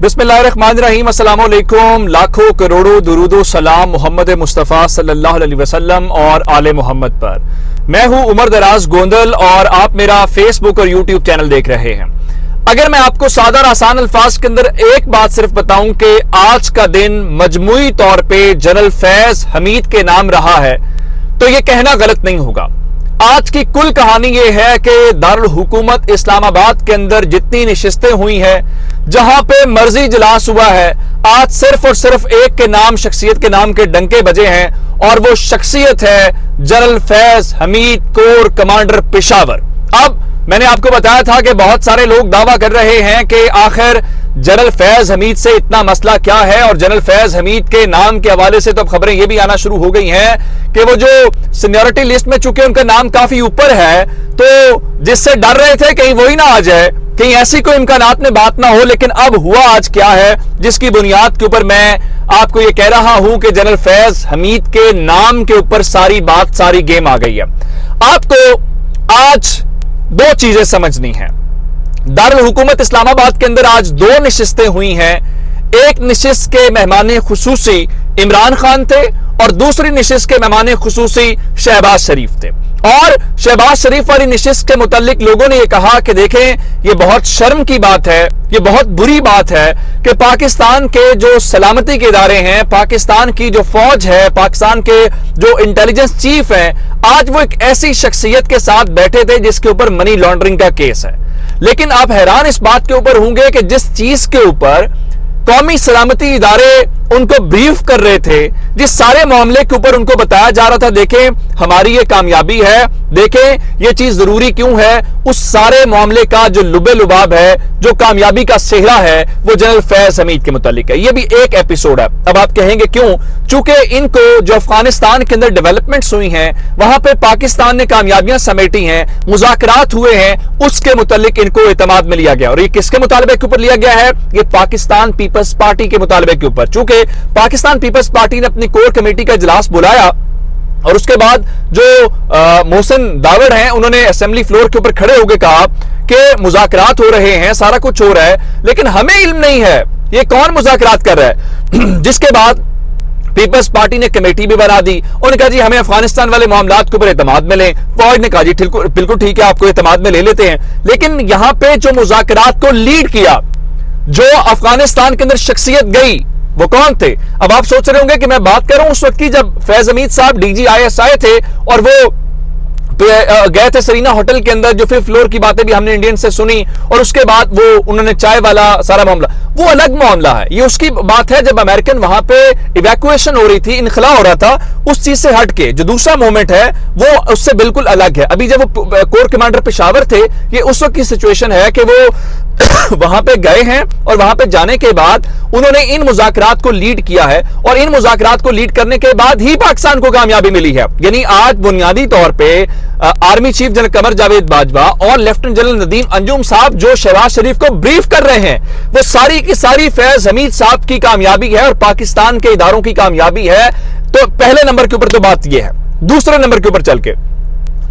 बिस्मिल्लाहिर्रहमानिर्रहीम, अस्सलाम वालेकुम। लाखों करोड़ों दुरूदो सलाम मोहम्मद मुस्तफ़ा सल्लल्लाहु अलैहि वसल्लम और आले मोहम्मद पर। मैं हूं उमर दराज गोंदल और आप मेरा फेसबुक और यूट्यूब चैनल देख रहे हैं। अगर मैं आपको सादा और आसान अल्फाज के अंदर एक बात सिर्फ बताऊं कि आज का दिन मजमूई तौर पे जनरल फैज हमीद के नाम रहा है, तो यह कहना गलत नहीं होगा। आज की कुल कहानी यह है कि दारुल हुकूमत इस्लामाबाद के अंदर जितनी नशिस्तें हुई हैं, जहां पे मर्जी इजलास हुआ है, आज सिर्फ और सिर्फ एक के नाम, शख्सियत के नाम के डंके बजे हैं और वो शख्सियत है general Faiz Hamid, core commander Peshawar. अब मैंने आपको बताया था कि बहुत सारे लोग दावा कर रहे हैं कि आखिर जनरल फैज हमीद से इतना मसला क्या है, और जनरल फैज हमीद के नाम के हवाले से तो अब खबरें ये भी आना शुरू हो गई हैं कि वो जो सीनियरिटी लिस्ट में चूंकि उनका नाम काफी ऊपर है, तो जिससे डर रहे थे कहीं वही ना आ जाए, कहीं ऐसी कोई इम्कानात में बात ना हो। लेकिन अब हुआ आज क्या है, जिसकी बुनियाद के ऊपर मैं आपको ये कह रहा हूं कि जनरल फैज हमीद के नाम के ऊपर सारी बात, सारी गेम आ गई है। आपको आज दो चीजें समझनी है। दारुल हुकूमत इस्लामाबाद के अंदर आज दो नशिस्तें हुई हैं। एक नशिस्त के मेहमान खुसूसी इमरान खान थे और दूसरी नशिस्त के मेहमान खुसूसी शहबाज शरीफ थे। और शहबाज शरीफ वाली नशिस्त के मुतालिक लोगों ने यह कहा कि देखें, ये बहुत शर्म की बात है, ये बहुत बुरी बात है कि पाकिस्तान के जो सलामती के इदारे हैं, पाकिस्तान की जो फौज है, पाकिस्तान के जो इंटेलिजेंस चीफ हैं, आज वो एक ऐसी शख्सियत के साथ बैठे थे जिसके ऊपर मनी लॉन्ड्रिंग का केस है। लेकिन आप हैरान इस बात के ऊपर होंगे कि जिस चीज के ऊपर कौमी सलामती इदारे उनको ब्रीफ कर रहे थे, जिस सारे मामले के ऊपर उनको बताया जा रहा था, देखें हमारी ये कामयाबी है, देखें ये चीज जरूरी क्यों है, उस सारे मामले का जो लुबे लुबाब है, जो कामयाबी का सेहरा है, वो जनरल फैज हमीद के मुतालिक है। ये भी एक एपिसोड है। अब आप कहेंगे क्यों? चूंकि इनको जो अफगानिस्तान के अंदर डेवलपमेंट्स हुई हैं, वहां पे पाकिस्तान ने कामयाबियां समेटी हैं, मुज़ाकरात हुए हैं, उसके मुतालिक इनको एतमाद में लिया गया। और ये किसके मुतालबे के ऊपर लिया गया है? ये पाकिस्तान पीपल्स पार्टी के मुतालबे के ऊपर। चूंकि पाकिस्तान पीपल्स पार्टी ने अपनी कोर कमेटी का इजलास बुलाया और उसके बाद जो मोहसिन दावड़ हैं, उन्होंने असेंबली फ्लोर के ऊपर खड़े होकर कहा कि मुज़ाकरात हो रहे हैं, सारा कुछ हो रहा है, लेकिन हमें इल्म नहीं है ये कौन मुज़ाकरात कर रहा है। जिसके बाद पीपल्स पार्टी ने कमेटी भी बना दी। उन्होंने कहा जी हमें अफगानिस्तान वाले मामलात के ऊपर एतमाद में लें। फौज ने कहा जी बिल्कुल ठीक है, आपको एतमाद में ले लेते हैं। लेकिन यहां पे जो मुज़ाकरात को लीड किया, जो अफगानिस्तान के अंदर शख्सियत गई, वो कौन थे? अब आप सोच रहे होंगे कि मैं बात कर रहा हूं उस वक्त की जब फैज हमीद साहब DGIS थे और वो गए थे सरीना होटल के अंदर। जो 5th फ्लोर की बातें भी हमने इंडियन से सुनी और उसके बाद वो उन्होंने चाय वाला सारा मामला, वो अलग मामला है। ये उसकी बात है जब अमेरिकन वहां पे इवैक्यूएशन हो रही थी, इनखला हो रहा था, उस चीज से हट के जो दूसरा मोमेंट है वो उससे बिल्कुल अलग है। अभी जब वो कोर कमांडर पेशावर थे, ये उस वक्त की सिचुएशन है कि वो वहां पे गए हैं और वहां पे जाने के बाद उन्होंने इन मुज़ाकरात को लीड किया है और इन मुज़ाकरात को लीड करने के बाद ही पाकिस्तान को कामयाबी मिली है। यानी आज बुनियादी तौर पे army chief general Qamar Javed Bajwa और लेफ्टिनेंट जनरल नदीम अंजुम साहब जो शहबाज शरीफ को ब्रीफ कर रहे हैं, वो सारी की सारी फैज हमीद साहब की कामयाबी है और पाकिस्तान के इदारों की कामयाबी है। तो पहले नंबर के ऊपर तो बात यह है। दूसरे नंबर के ऊपर चल के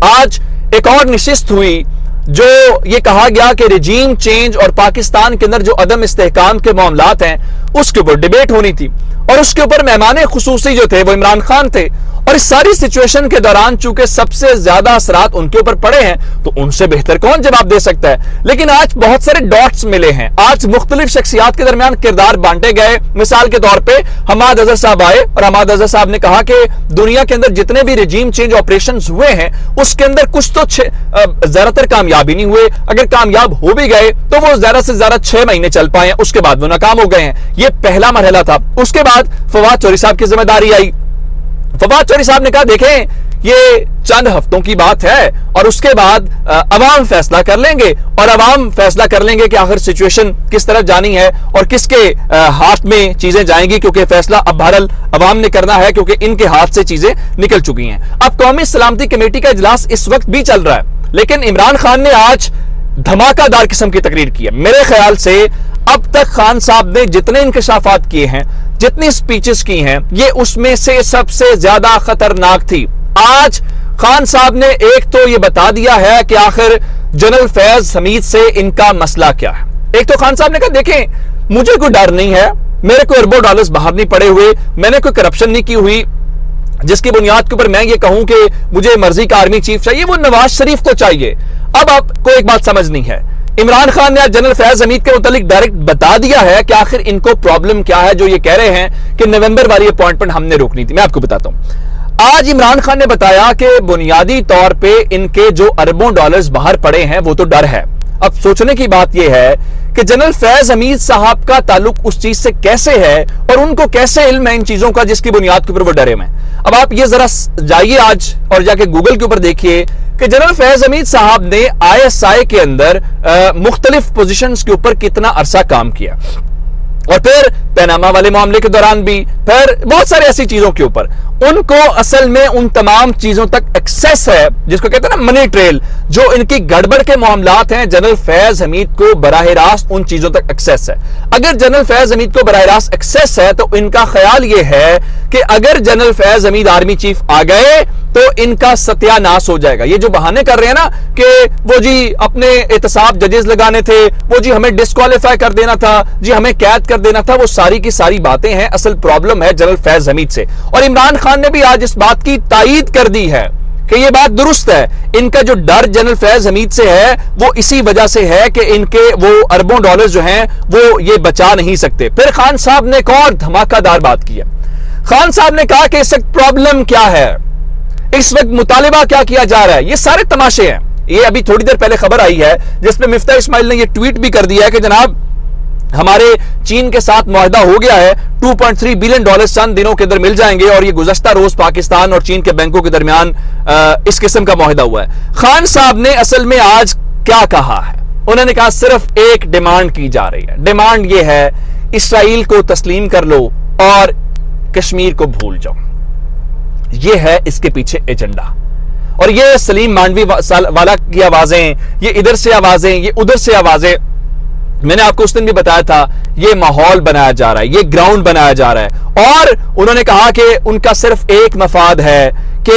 आज एक और नशिस्त हुई जो ये कहा गया कि रिजीम चेंज और पाकिस्तान के अंदर जो अदम इस्तेहकाम के मामलात हैं उसके ऊपर डिबेट होनी थी और उसके ऊपर मेहमान खुसूसी जो थे वो इमरान खान थे। और इस सारी सिचुएशन के दौरान चूंकि सबसे ज्यादा असरात उनके ऊपर पड़े हैं, तो उनसे बेहतर कौन जवाब दे सकता है। लेकिन आज बहुत सारे डॉट्स मिले हैं, आज मुख्तलिफ शख्सियात के दरमियान किरदार बांटे गए। मिसाल के तौर पर हमाद अजहर साहब आए और हमाद अजहर साहब ने कहा कि दुनिया के अंदर जितने भी रिजीम चेंज ऑपरेशन हुए हैं उसके अंदर कुछ तो ज्यादातर कामयाबी नहीं हुए, अगर कामयाब हो भी गए तो वो ज्यादा से ज्यादा 6 महीने चल पाए, उसके बाद वो नाकाम हो गए हैं। ये पहला मरहला था। उसके बाद फवाद चौधरी साहब की जिम्मेदारी आई। फवाद चौधरी साहब ने कहा देखें ये चंद हफ्तों की बात है और उसके बाद अवाम फैसला कर लेंगे और अवाम फैसला कर लेंगे कि आखिर सिचुएशन किस तरफ जानी है और किसके हाथ में चीजें जाएंगी, क्योंकि फैसला अब बहरहाल अवाम ने करना है क्योंकि इनके हाथ से चीजें निकल चुकी हैं। अब कौमी सलामती कमेटी का इजलास इस वक्त भी चल रहा है, लेकिन इमरान खान ने आज धमाकादार किस्म की तकरीर की है। मेरे ख्याल से अब तक खान साहब ने जितने इंकशाफात किए हैं, जितनी स्पीचेस की हैं, ये उसमें से सबसे ज्यादा खतरनाक थी। आज खान साहब ने एक तो ये बता दिया है कि आखिर जनरल फैज हमीद से इनका मसला क्या है। एक तो खान साहब ने कहा देखें مجھے کوئی ڈر نہیں ہے, میرے کوئی اربوں ڈالرز باہر نہیں پڑے ہوئے, میں نے کوئی کرپشن نہیں کی ہوئی جس کی بنیاد کے اوپر میں یہ کہوں کہ مجھے مرضی کا آرمی چیف چاہیے. وہ نواز شریف کو چاہیے. اب آپ کو ایک بات سمجھنی ہے, عمران خان نے آج جنرل فیض حمید کے متعلق ڈائریکٹ بتا دیا ہے کہ آخر ان کو پرابلم کیا ہے جو یہ کہہ رہے ہیں کہ نومبر والی اپوائنٹمنٹ ہم نے روکنی تھی. میں آپ کو بتاتا ہوں. آج عمران خان نے بتایا کہ بنیادی طور پہ ان کے جو اربوں ڈالرز باہر پڑے ہیں وہ تو ڈر ہے. اب سوچنے کی بات یہ ہے کہ جنرل فیض حمید صاحب کا تعلق اس چیز سے کیسے ہے اور ان کو کیسے علم ہے ان چیزوں کا جس کی بنیاد کے اوپر وہ ڈرے ہوئے ہیں. اب آپ یہ ذرا جائیے آج اور جا کے گوگل کے اوپر دیکھیے کہ جنرل فیض حمید صاحب نے ISI کے اندر مختلف پوزیشنز کے اوپر کتنا عرصہ کام کیا, اور پھر پیناما والے معاملے کے دوران بھی, پھر بہت سارے ایسی چیزوں کے اوپر ان کو اصل میں ان تمام چیزوں تک ایکسیس ہے جس کو کہتے ہیں نا منی ٹریل. جو ان کی گڑبڑ کے معاملات ہیں جنرل فیض حمید کو براہ راست ان چیزوں تک ایکسیس ہے. اگر جنرل فیض حمید کو براہ راست ایکسیس ہے تو ان کا خیال یہ ہے کہ اگر جنرل فیض حمید آرمی چیف آ گئے تو ان کا ستیہ ناش ہو جائے گا. یہ جو بہانے کر رہے ہیں نا کہ وہ جی اپنے احتساب ججز لگانے تھے, وہ جی ہمیں ڈسکوالیفائی کر دینا تھا, جی ہمیں قید کر دینا تھا, وہ ساری کی ساری باتیں ہیں. اصل پرابلم ہے جنرل فیض حمید سے. اور عمران خان نے بھی آج اس بات کی تائید کر دی ہے کہ یہ بات درست ہے. ان کا جو ڈر جنرل فیض حمید سے ہے وہ اسی وجہ سے ہے کہ ان کے وہ اربوں ڈالر جو ہیں وہ یہ بچا نہیں سکتے. پھر خان صاحب نے ایک اور دھماکہ دار بات کی ہے. خان صاحب نے کہا کہ اس وقت پرابلم کیا ہے, اس وقت مطالبہ کیا جا رہا ہے. یہ سارے تماشے ہیں. یہ ابھی تھوڑی دیر پہلے خبر آئی ہے جس میں مفتاح اسماعیل نے یہ ٹویٹ بھی کر دیا ہے کہ جناب ہمارے چین کے ساتھ معاہدہ ہو گیا ہے, 2.3 بلین ڈالر چند دنوں کے اندر مل جائیں گے, اور یہ گزشتہ روز پاکستان اور چین کے بینکوں کے درمیان اس قسم کا معاہدہ ہوا ہے. خان صاحب نے اصل میں آج کیا کہا ہے, انہوں نے کہا صرف ایک ڈیمانڈ کی جا رہی ہے. ڈیمانڈ یہ ہے اسرائیل کو تسلیم کر لو اور کشمیر کو بھول جاؤ. یہ ہے اس کے پیچھے ایجنڈا. اور یہ سلیم مانڈوی والا کی آوازیں, یہ ادھر سے آوازیں, یہ ادھر سے آوازیں, میں نے آپ کو اس دن بھی بتایا تھا یہ ماحول بنایا جا رہا ہے, یہ گراؤنڈ بنایا جا رہا ہے. اور انہوں نے کہا کہ ان کا صرف ایک مفاد ہے کہ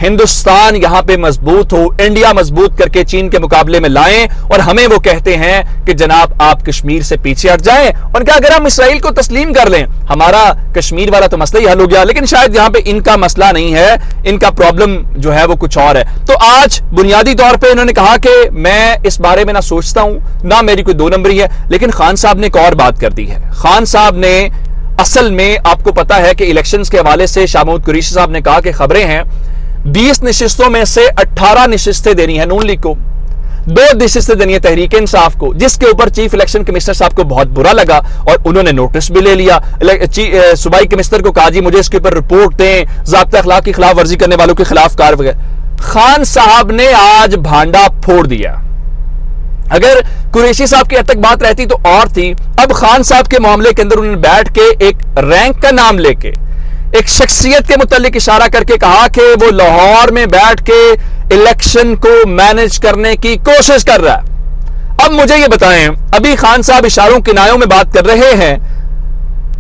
ہندوستان یہاں پہ مضبوط ہو, انڈیا مضبوط کر کے چین کے مقابلے میں لائیں, اور ہمیں وہ کہتے ہیں کہ جناب آپ کشمیر سے پیچھے ہٹ جائیں. اور کہا اگر ہم اسرائیل کو تسلیم کر لیں ہمارا کشمیر والا تو مسئلہ ہی حل ہو گیا. لیکن شاید یہاں پہ ان کا مسئلہ نہیں ہے, ان کا پرابلم جو ہے وہ کچھ اور ہے. تو آج بنیادی طور پہ انہوں نے کہا کہ میں اس بارے میں نہ سوچتا ہوں نہ میری کوئی دو نمبری ہے. لیکن خان صاحب نے ایک اور بات کر دی ہے. خان صاحب نے اصل میں آپ کو پتا ہے کہ الیکشنز کے حوالے سے شاہ محمود قریشی صاحب نے کہا کہ خبریں ہیں 20 نشستوں میں سے 18 نشستیں دینی ہیں نون لیگ کو, 2 نشستیں دینی ہے تحریک انصاف کو, جس کے اوپر چیف الیکشن کمشنر صاحب کو بہت برا لگا اور انہوں نے نوٹس بھی لے لیا. صوبائی کمشنر کو کہا جی مجھے اس کے اوپر رپورٹ دیں, ضابطہ اخلاق کی خلاف ورزی کرنے والوں کے خلاف کارروائی. خان صاحب نے آج بھانڈا پھوڑ دیا. اگر قریشی صاحب کی حد تک بات رہتی تو اور تھی. اب خان صاحب کے معاملے کے اندر انہوں نے بیٹھ کے ایک رینک کا نام لے کے ایک شخصیت کے متعلق اشارہ کر کے کہا کہ وہ لاہور میں بیٹھ کے الیکشن کو مینج کرنے کی کوشش کر رہا ہے. اب مجھے یہ بتائیں, ابھی خان صاحب اشاروں کنایوں میں بات کر رہے ہیں,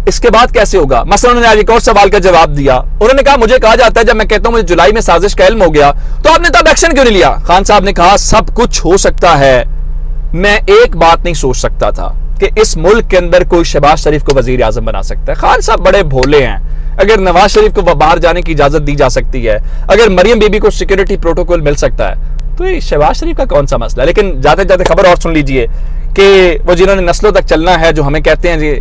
اس کے بعد کیسے ہوگا؟ مثلا انہوں نے آج ایک اور سوال کا جواب دیا. انہوں نے کہا مجھے کہا جاتا ہے جب میں کہتا ہوں مجھے جولائی میں سازش کا علم ہو گیا تو آپ نے تب ایکشن کیوں نہیں لیا؟ خان صاحب نے کہا سب کچھ ہو سکتا ہے, میں ایک بات نہیں سوچ سکتا تھا کہ اس ملک کے اندر کوئی شہباز شریف کو وزیر اعظم بنا سکتا ہے. خان صاحب بڑے بھولے ہیں. اگر نواز شریف کو باہر جانے کی اجازت دی جا سکتی ہے, اگر مریم بی بی کو سیکیورٹی پروٹوکول مل سکتا ہے, تو یہ شہباز شریف کا کون سا مسئلہ ہے؟ لیکن جاتے جاتے خبر اور سن لیجئے کہ وہ جنہوں نے نسلوں تک چلنا ہے, جو ہمیں کہتے ہیں جی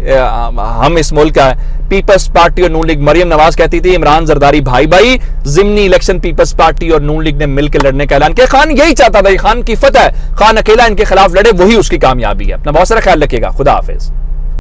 ہم اس ملک کا پیپلز پارٹی اور نون لیگ, مریم نواز کہتی تھی عمران زرداری بھائی بھائی, ضمنی الیکشن پیپلز پارٹی اور نون لیگ نے مل کے لڑنے کا اعلان کیا. خان یہی چاہتا تھا, خان کی فتح ہے, خان اکیلا ان کے خلاف لڑے, وہی اس کی کامیابی ہے. اپنا بہت سارا خیال رکھیے گا. خدا حافظ.